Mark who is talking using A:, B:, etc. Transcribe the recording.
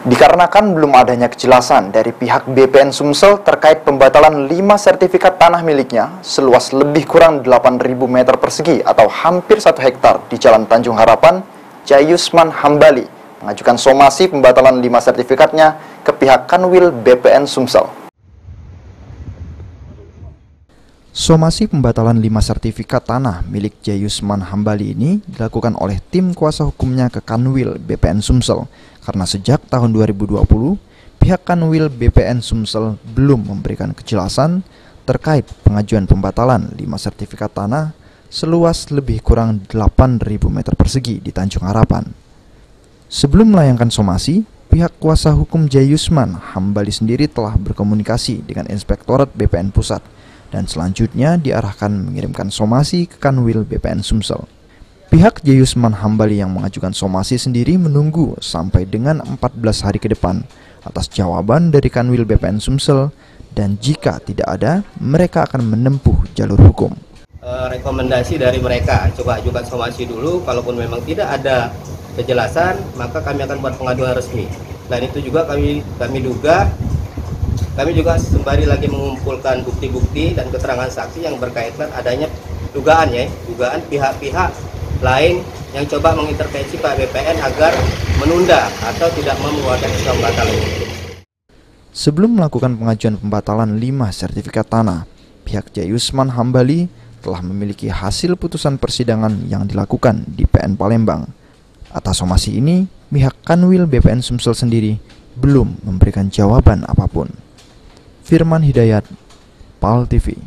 A: Dikarenakan belum adanya kejelasan dari pihak BPN Sumsel terkait pembatalan 5 sertifikat tanah miliknya seluas lebih kurang 8.000 meter persegi atau hampir 1 hektar di Jalan Tanjung Harapan, Jayusman Hambali mengajukan somasi pembatalan 5 sertifikatnya ke pihak Kanwil BPN Sumsel. Somasi pembatalan 5 sertifikat tanah milik Jayusman Hambali ini dilakukan oleh tim kuasa hukumnya ke Kanwil BPN Sumsel karena sejak tahun 2020 pihak Kanwil BPN Sumsel belum memberikan kejelasan terkait pengajuan pembatalan 5 sertifikat tanah seluas lebih kurang 8.000 meter persegi di Tanjung Harapan. Sebelum melayangkan somasi, pihak kuasa hukum Jayusman Hambali sendiri telah berkomunikasi dengan Inspektorat BPN Pusat dan selanjutnya diarahkan mengirimkan somasi ke Kanwil BPN Sumsel. Pihak Jayusman Hambali yang mengajukan somasi sendiri menunggu sampai dengan 14 hari ke depan atas jawaban dari Kanwil BPN Sumsel, dan jika tidak ada, mereka akan menempuh jalur hukum.
B: Rekomendasi dari mereka, coba ajukan somasi dulu, kalaupun memang tidak ada kejelasan, maka kami akan buat pengaduan resmi. Dan itu juga kami duga, kami juga sembari lagi mengumpulkan bukti-bukti dan keterangan saksi yang berkaitan adanya dugaan pihak-pihak lain yang coba mengintervensi Pak BPN agar menunda atau tidak mau mengeluarkan SK pembatalan itu.
A: Sebelum melakukan pengajuan pembatalan 5 sertifikat tanah, pihak Jayusman Hambali telah memiliki hasil putusan persidangan yang dilakukan di PN Palembang. Atas somasi ini, pihak Kanwil BPN Sumsel sendiri belum memberikan jawaban apapun. Firman Hidayat, PAL TV.